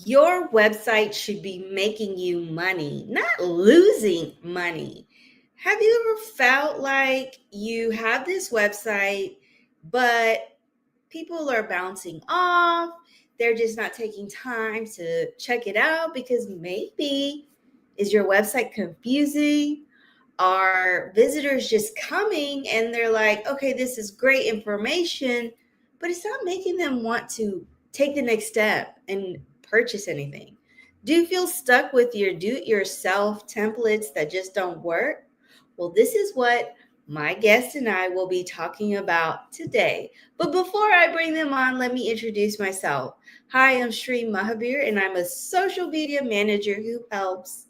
Your website should be making you money, not losing money. Have you ever felt like you have this website, but people are bouncing off? They're just not taking time to check it out because maybe is your website confusing? Are visitors just coming and they're like, okay, this is great information, but it's not making them want to take the next step and purchase anything? Do you feel stuck with your do it yourself templates that just don't work? Well, this is what my guest and I will be talking about today. But before I bring them on, let me introduce myself. Hi, I'm Sri Mahabir, and I'm a social media manager who helps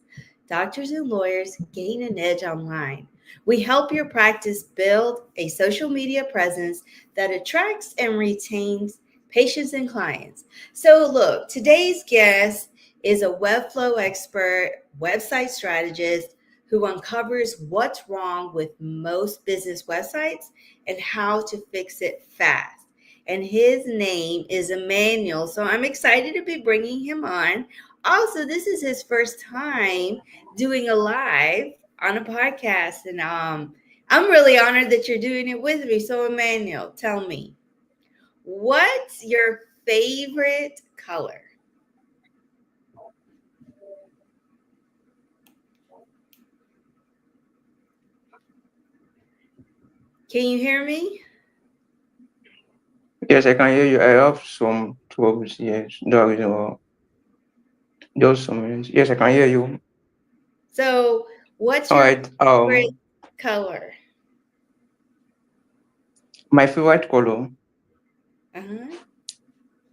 doctors and lawyers gain an edge online. We help your practice build a social media presence that attracts and retains patients and clients. So, look, today's guest is a Webflow expert, website strategist who uncovers what's wrong with most business websites and how to fix it fast. And his name is Emmanuel. So I'm excited to be bringing him on. Also, this is his first time doing a live on a podcast. And I'm really honored that you're doing it with me. So, Emmanuel, tell me, what's your favorite color? Can you hear me? Yes, I can hear you. I have some troubles. Yes, that is just some minutes. Yes, I can hear you. So, what's All your right. favorite color? My favorite color. Uh-huh.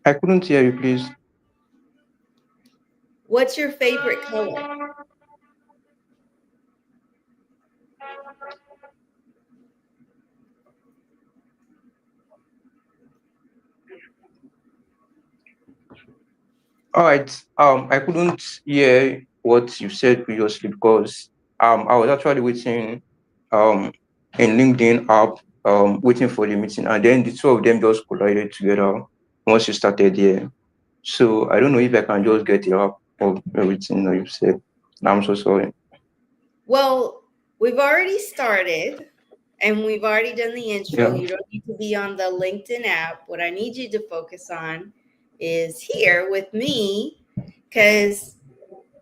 I couldn't hear you, please. What's your favorite color? All right. I couldn't hear what you said previously because I was actually waiting um in LinkedIn app waiting for the meeting, and then the two of them just collided together once you started here. So I don't know if I can just get the app of everything that you said. I'm so sorry. Well, we've already started and we've already done the intro. Yeah. You don't need to be on the LinkedIn app. What I need you to focus on is here with me because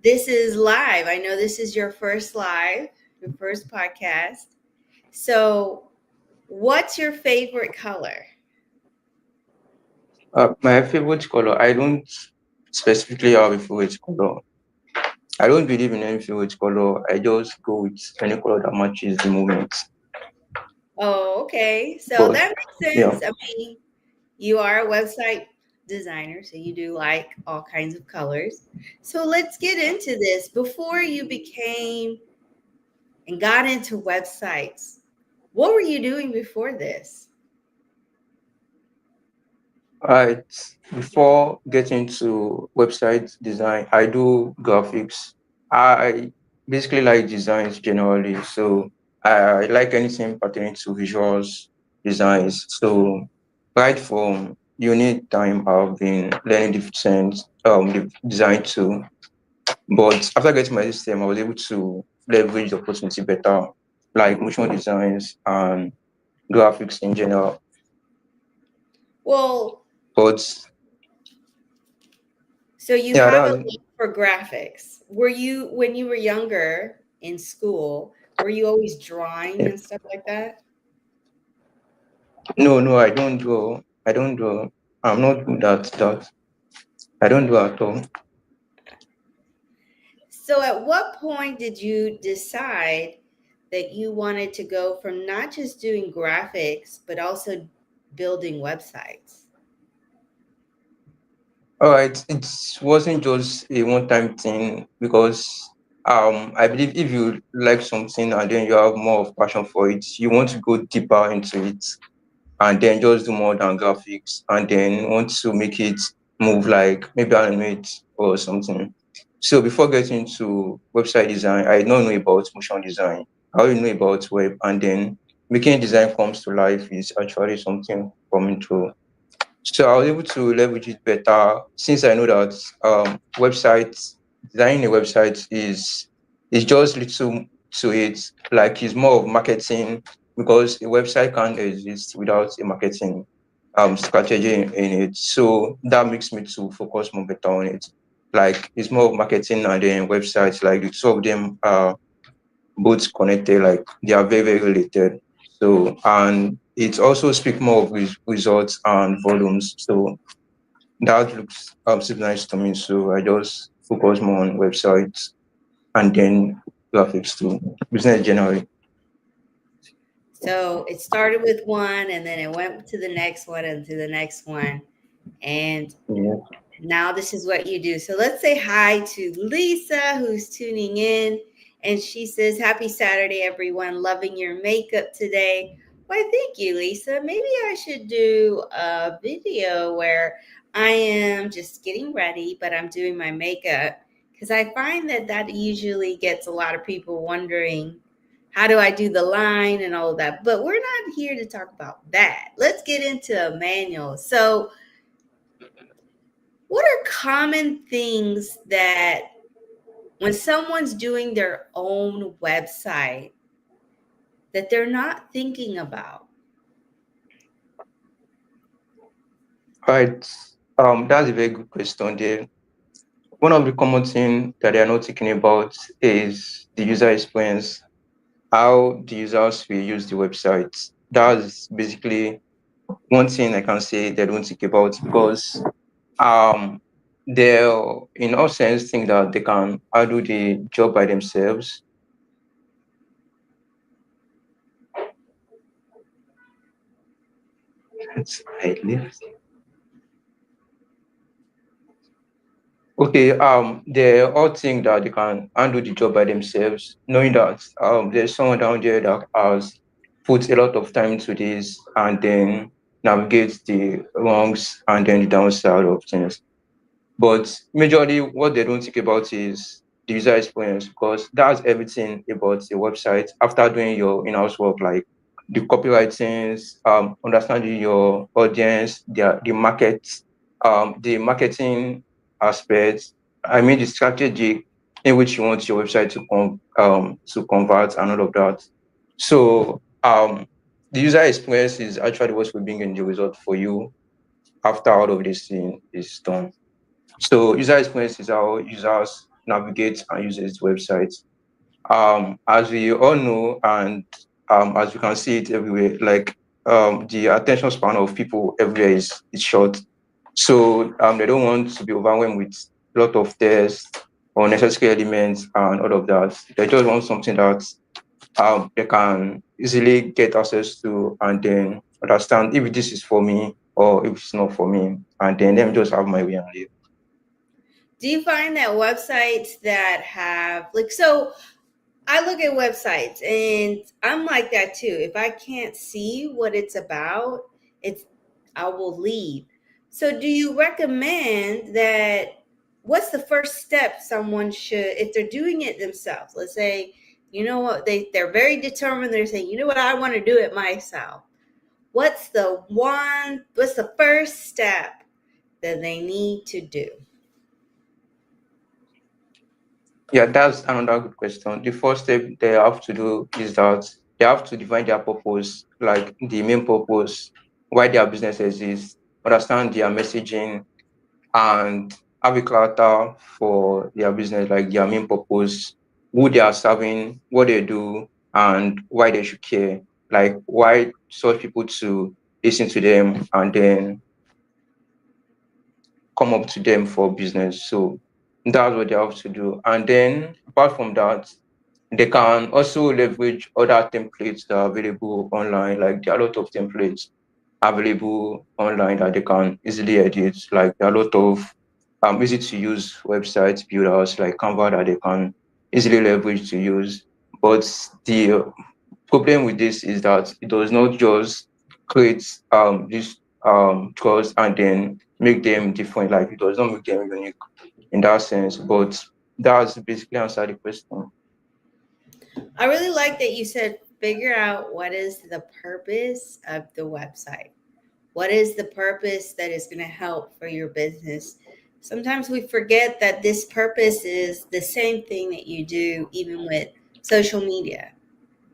this is live. I know this is your first live, your first podcast. So, what's your favorite color? My favorite color. I don't specifically have a favorite color. I don't believe in any favorite color. I just go with any color that matches the moment. Oh, okay. So But that makes yeah, sense. I mean, you are a website designer, so you do like all kinds of colors. So let's get into this. Before you became and got into websites, what were you doing before this? I before getting to website design, I do graphics. I basically like designs generally, so I like anything pertaining to visuals designs. So right from uni time, I've been learning different the design too. But after getting my system, I was able to leverage the opportunity better, like motion designs and graphics in general. Well, But so you yeah, have a that's love for graphics. Were you, when you were younger in school, were you always drawing yeah. and stuff like that? No, I don't draw. I don't draw. I'm not good at that. I don't draw at all. So at what point did you decide that you wanted to go from not just doing graphics, but also building websites? All right, it wasn't just a one-time thing because I believe if you like something and then you have more of passion for it, you want to go deeper into it and then just do more than graphics and then want to make it move like maybe animate or something. So before getting to website design, I did not know about motion design. I only know about web, and then making design comes to life is actually something coming through. So I was able to leverage it better since I know that websites designing a website is just little to it. Like it's more of marketing because a website can't exist without a marketing strategy in it. So that makes me to focus more better on it. Like it's more of marketing and then websites, like the two of them are both connected, like they are very, very related. So and it also speak more of results and volumes. So that looks super nice to me. So I just focus more on websites and then graphics too. Business generally. So it started with one and then it went to the next one and to the next one. And Yeah. now this is what you do. So let's say hi to Lisa, who's tuning in. And she says, Happy Saturday, everyone. Loving your makeup today. Why, thank you, Lisa. Maybe I should do a video where I am just getting ready, but I'm doing my makeup. Because I find that that usually gets a lot of people wondering, how do I do the line and all of that? But we're not here to talk about that. Let's get into Emmanuel. So, what are common things that when someone's doing their own website that they're not thinking about? Right. That's a very good question there. One of the common things that they are not thinking about is the user experience, how the users will use the website. That's basically one thing I can say they don't think about because um they in all sense think that they can do the job by themselves. That's right. Okay, they all think that they can handle the job by themselves, knowing that there's someone down there that has put a lot of time into this and then navigates the wrongs and then the downside of things. But majorly, what they don't think about is the user experience because that's everything about the website. After doing your in-house work, like the copywritings, understanding your audience, the market, the marketing aspects. I mean, the strategy in which you want your website to convert and all of that. So the user experience is actually what will bring in the result for you after all of this thing is done. So user experience is how users navigate and use this website. As we all know, and as we can see it everywhere, like the attention span of people everywhere is short. So they don't want to be overwhelmed with a lot of tests or necessary elements and all of that. They just want something that they can easily get access to and then understand if this is for me or if it's not for me. And then let me just have my way and live. Do you find that websites that have, like, so I look at websites and I'm like that too. If I can't see what it's about, it's I will leave. So do you recommend that what's the first step someone should if they're doing it themselves? Let's say, you know what, they're very determined, they're saying, you know what, I want to do it myself. What's the first step that they need to do? Yeah, that's another good question. The first step they have to do is that they have to define their purpose, like the main purpose, why their business exists, understand their messaging, and have a character for their business, like their main purpose, who they are serving, what they do, and why they should care, like why such people to listen to them and then come up to them for business. So that's what they have to do. And then apart from that, they can also leverage other templates that are available online. Like there are a lot of templates available online that they can easily edit. Like there are a lot of easy to use website builders like Canva that they can easily leverage to use. But the problem with this is that it does not just create this trust and then make them different. Like it does not make them unique in that sense. But that's basically answer the question. I really like that you said figure out what is the purpose of the website. What is the purpose that is going to help for your business? Sometimes we forget that this purpose is the same thing that you do even with social media.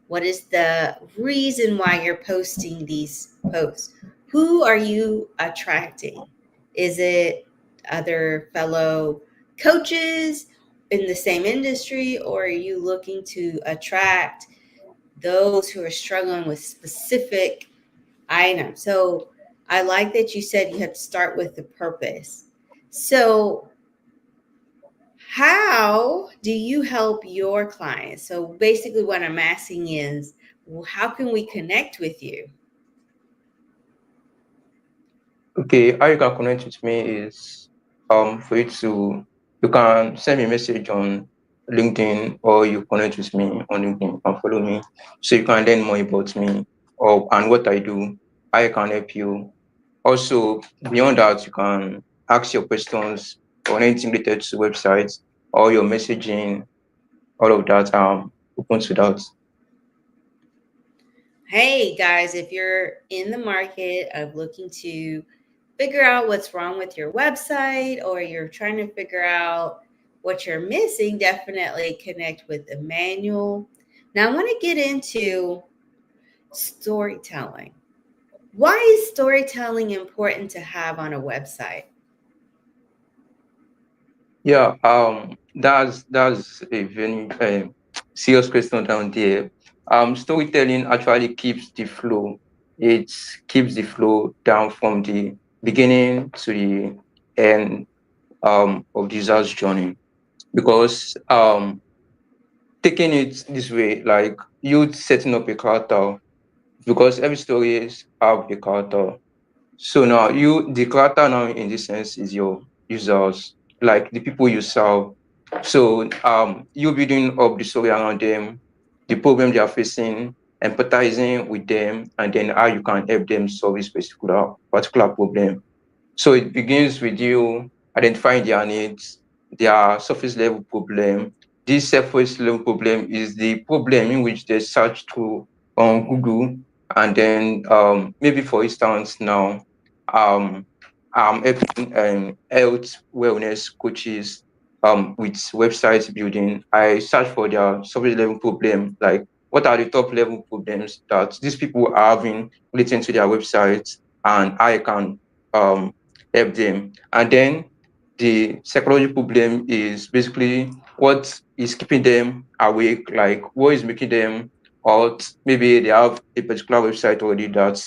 What is the reason why you're posting these posts? Who are you attracting? Is it other fellow coaches in the same industry, or are you looking to attract those who are struggling with specific items? So I like that you said you have to start with the purpose. So how do you help your clients? So basically, what I'm asking is, well, how can we connect with you? Okay, how you can connect with me is for you can send me a message on LinkedIn, or you connect with me on LinkedIn and follow me so you can learn more about me or and what I do, how I can help you. Also, beyond that, you can ask your questions on anything related to websites or your messaging, all of that. Open to that. Hey guys, if you're in the market of looking to figure out what's wrong with your website, or you're trying to figure out what you're missing, definitely connect with Emmanuel. Now, I want to get into storytelling. Why is storytelling important to have on a website? Yeah, that's a very serious question down there. Storytelling actually keeps the flow. It keeps the flow down from the beginning to the end of the user's journey. Because taking it this way, like you setting up a character, because every story have a character. So now the character now in this sense is your users, like the people you serve. So you building up the story around them, the problem they are facing, empathizing with them, and then how you can help them solve this particular problem. So it begins with you identifying their needs, their surface level problem. This surface level problem is the problem in which they search through on Google, and then maybe for instance now, um, I'm helping health wellness coaches with website building. I search for their surface level problem, like what are the top level problems that these people are having relating to their websites, and I can um help them. And then the psychological problem is basically what is keeping them awake, like what is making them out. Maybe they have a particular website already that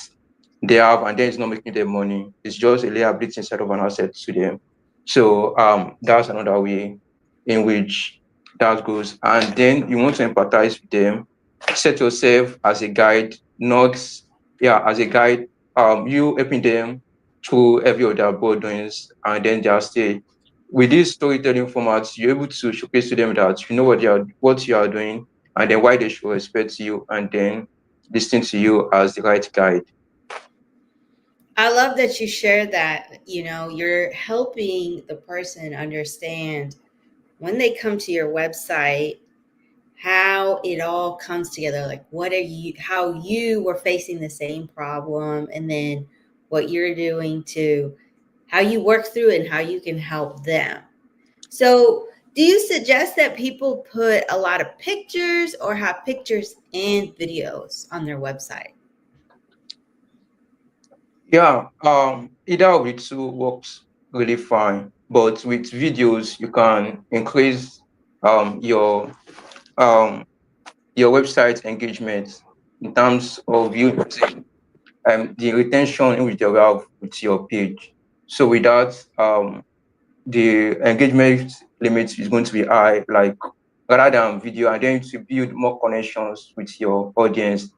they have, and then it's not making them money. It's just a liability instead of an asset to them. So that's another way in which that goes. And then you want to empathize with them, set yourself as a guide, not as a guide, you helping them through every other burdens, and then they are stay. With this storytelling format, you're able to showcase to them that you know what you are doing, and then why they should respect you, and then listen to you as the right guide. I love that you share that. You're helping the person understand when they come to your website how it all comes together. Like, how you were facing the same problem, and then what you're doing to how you work through it and how you can help them. So, do you suggest that people put a lot of pictures or have pictures and videos on their website? Yeah, either of the two works really fine. But with videos, you can increase um your um your website engagement in terms of you using the retention in which they will have with your page. So with that, the engagement limit is going to be high, like rather than video, and then to build more connections with your audience.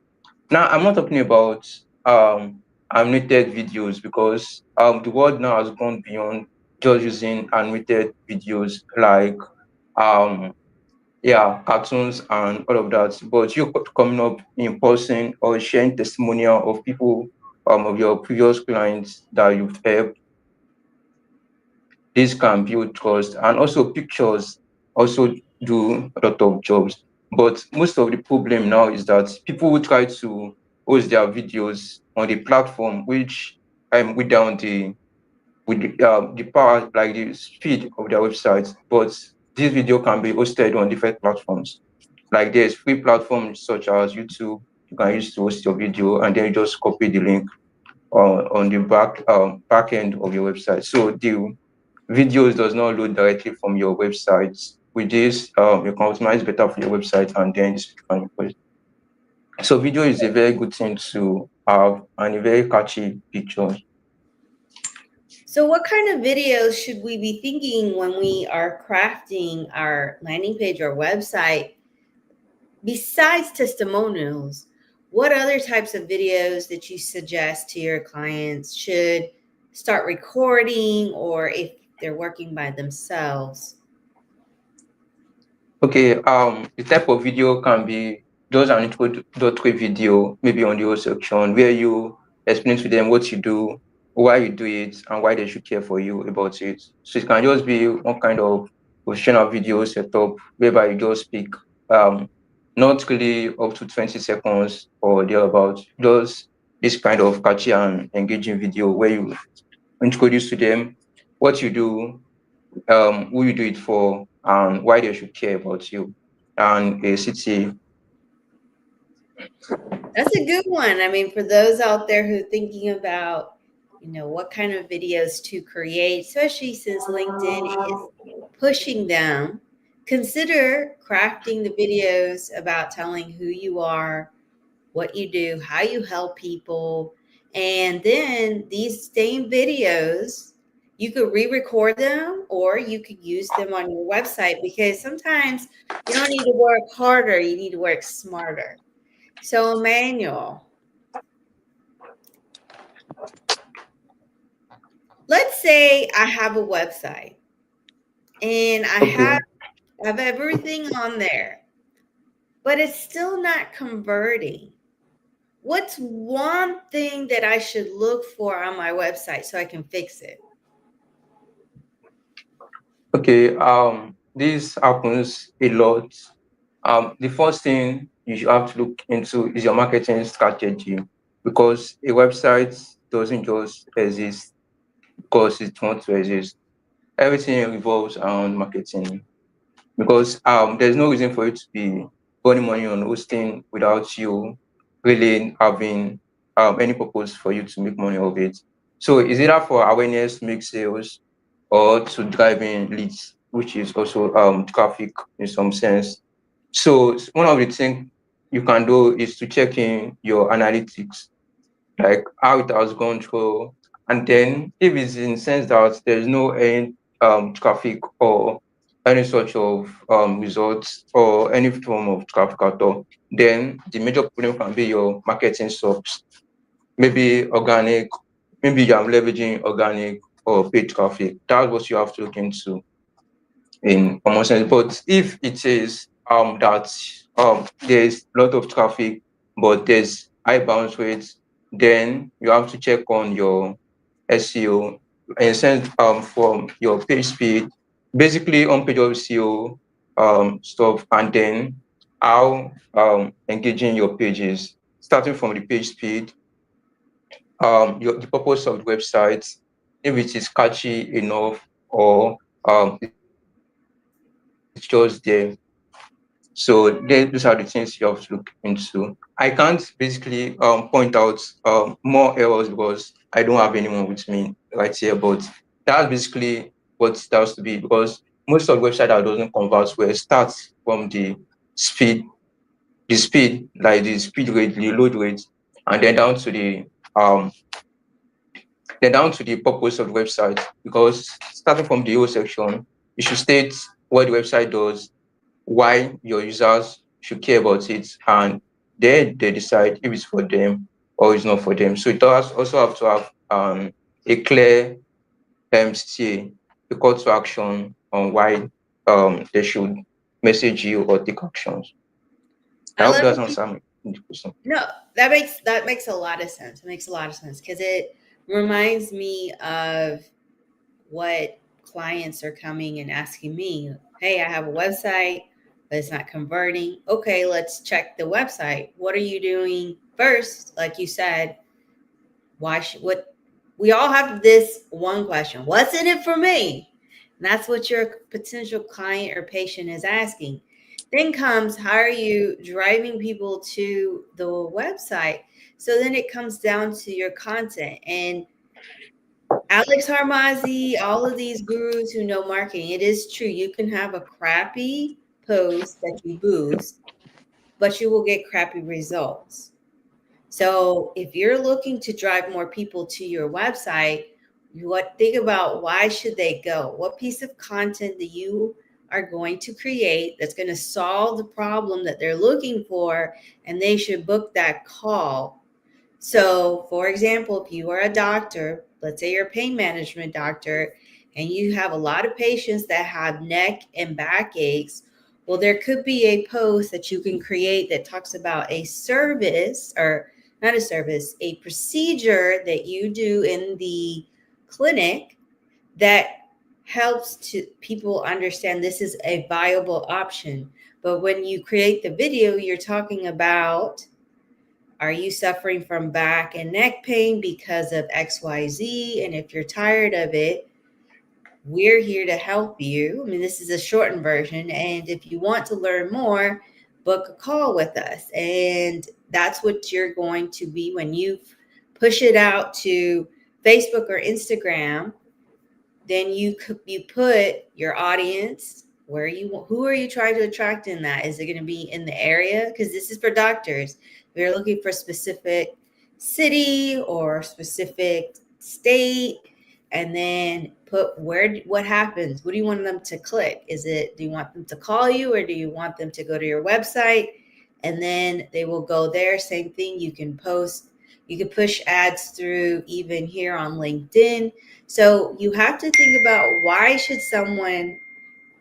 Now, I'm not talking about animated videos, because the world now has gone beyond just using animated videos like um cartoons and all of that. But you coming up in person or sharing testimonial of people of your previous clients that you've helped, this can build trust. And also pictures also do a lot of jobs. But most of the problem now is that people will try to host their videos on the platform which with down the power, like the speed of their websites. But this video can be hosted on different platforms. Like there's free platforms such as YouTube you can use to host your video, and then you just copy the link on the back end of your website. So the videos does not load directly from your website. With this, you can optimize better for your website, and then the speed can increase. So video is a very good thing to have, and a very catchy picture. So, what kind of videos should we be thinking when we are crafting our landing page or website? Besides testimonials, what other types of videos that you suggest to your clients should start recording, or if they're working by themselves? Okay, the type of video can be just an introductory video, maybe on the whole section, where you explain to them what you do, why you do it, and why they should care for you about it. So it can just be one kind of professional video setup whereby you just speak, not really up to 20 seconds or thereabout, just this kind of catchy and engaging video where you introduce to them what you do, who you do it for, and why they should care about you and a city. That's a good one. I mean, for those out there who are thinking about, what kind of videos to create, especially since LinkedIn is pushing them, consider crafting the videos about telling who you are, what you do, how you help people. And then these same videos, you could re record them or you could use them on your website, because sometimes you don't need to work harder, you need to work smarter. So, Emmanuel, let's say I have a website and I have, Okay. have everything on there, but it's still not converting. What's one thing that I should look for on my website so I can fix it? Okay. This happens a lot. The first thing you should have to look into is your marketing strategy, because a website doesn't just exist because it wants to exist. Everything revolves around marketing, because there's no reason for you to be burning money on hosting without you really having any purpose for you to make money of it. So is either for awareness, make sales, or to drive in leads, which is also traffic in some sense. So one of the things you can do is to check in your analytics, like how it has gone through. And then if it's in sense that there's no any traffic or any sort of results or any form of traffic at all, then the major problem can be your marketing subs. Maybe organic, maybe you're leveraging organic or paid traffic. That's what you have to look into in common sense. But if it is that there's a lot of traffic, but there's high bounce rates, then you have to check on your SEO in sense from your page speed, basically on page of SEO stuff, and then how engaging your pages, starting from the page speed, the purpose of the website, if it is catchy enough or it's just there. So those are the things you have to look into. I can't basically point out more errors because I don't have anyone with me right here, but that's basically what it has to be, because most of the website that doesn't convert well starts from speed, the speed, like the speed rate, the load rate, and um then down to the purpose of the website. Because starting from the whole section, you should state what the website does, why your users should care about it, and then they decide if it's for them or it's not for them. So it does also have to have a clear say, a call to action on why they should message you or take actions. I I hope love that's what you answer the question. No, that makes a lot of sense. It makes a lot of sense because it reminds me of what clients are coming and asking me. Hey, I have a website, but it's not converting. Okay, let's check the website. What are you doing first? Like you said, what? we all have this one question: what's in it for me? And that's what your potential client or patient is asking. Then comes, how are you driving people to the website? So then it comes down to your content. And Alex Harmazi, all of these gurus who know marketing, it is true. You can have a crappy post that you boost, but you will get crappy results. So if you're looking to drive more people to your website, think about, why should they go? What piece of content that you are going to create that's going to solve the problem that they're looking for, and they should book that call. So, for example, if you are a doctor, let's say you're a pain management doctor, and you have a lot of patients that have neck and back aches, well, there could be a post that you can create that talks about a service, or not a service, a procedure that you do in the clinic that helps to people understand this is a viable option. But when you create the video, you're talking about, are you suffering from back and neck pain because of XYZ? And if you're tired of it, we're here to help you. I mean, this is a shortened version. And if you want to learn more, book a call with us. And that's what you're going to be when you push it out to Facebook or Instagram. Then you put your audience, who are you trying to attract in that? Is it going to be in the area? Because this is for doctors. They're looking for specific city or specific state, and then put what happens. What do you want them to click? Do you want them to call you, or do you want them to go to your website? And then they will go there. Same thing. You can push ads through, even here on LinkedIn. So you have to think about, why should someone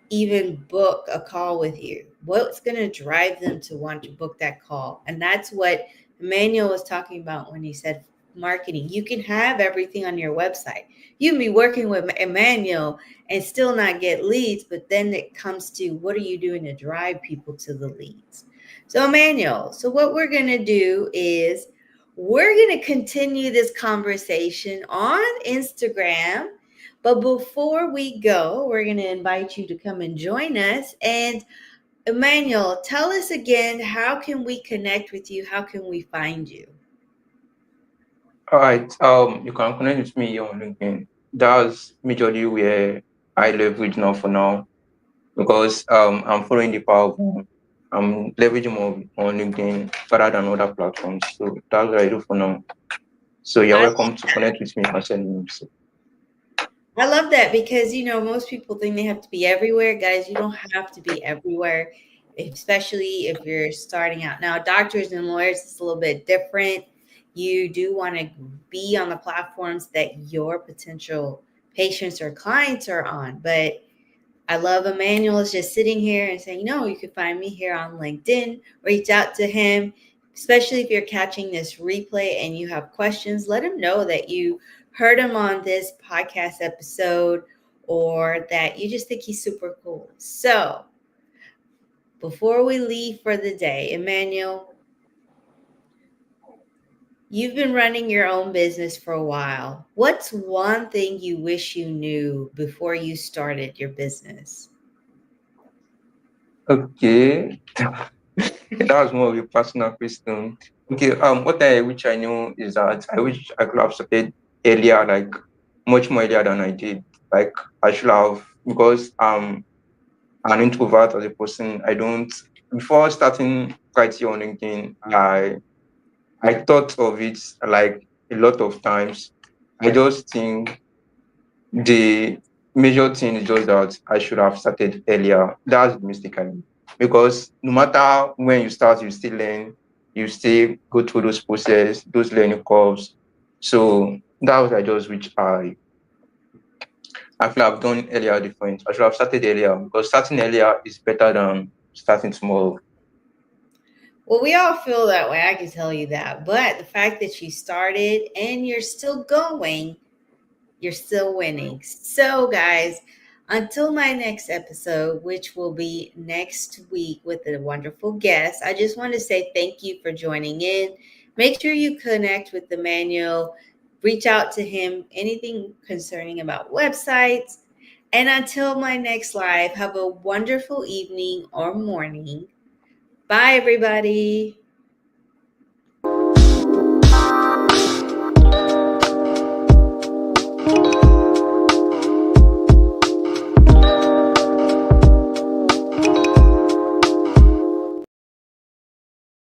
even book a call with you? What's going to drive them to want to book that call? And that's what Emmanuel was talking about when he said marketing. You can have everything on your website. You can be working with Emmanuel and still not get leads, but then it comes to, what are you doing to drive people to the leads? So Emmanuel, so what we're going to do is, we're going to continue this conversation on Instagram. But before we go, we're going to invite you to come and join us. And Emmanuel, tell us again, how can we connect with you? How can we find you? All right. You can connect with me on LinkedIn. That's majorly where I leverage now for now, because I'm following the power of one. I'm leveraging more on LinkedIn rather than other platforms. So that's what I do for now. So you're I welcome to connect with me and send me. So, I love that, because most people think they have to be everywhere. Guys, you don't have to be everywhere, especially if you're starting out. Now, doctors and lawyers, it's a little bit different. You do want to be on the platforms that your potential patients or clients are on. But I love Emmanuel is just sitting here and saying, you can find me here on LinkedIn. Reach out to him, especially if you're catching this replay and you have questions. Let him know that you heard him on this podcast episode, or that you just think he's super cool. So before we leave for the day, Emmanuel, you've been running your own business for a while. What's one thing you wish you knew before you started your business? okay. That was more of a personal question. Okay, what I wish I knew is that I wish I could have started earlier, like much more earlier than I did. Like I should have, because an introvert as a person. I don't, before starting writing on LinkedIn, I thought of it like a lot of times. I just think the major thing is just that I should have started earlier. That's the mistake I made. Because no matter when you start, you still learn, you still go through those process, those learning curves. So that was I just which I feel I've done earlier different. I should have started earlier, because starting earlier is better than starting tomorrow. Well, we all feel that way. I can tell you that. But the fact that you started and you're still going, you're still winning. So, guys, until my next episode, which will be next week with a wonderful guest, I just want to say thank you for joining in. Make sure you connect with Emmanuel. reach out to him, anything concerning about websites. And until my next live, have a wonderful evening or morning. Bye, everybody.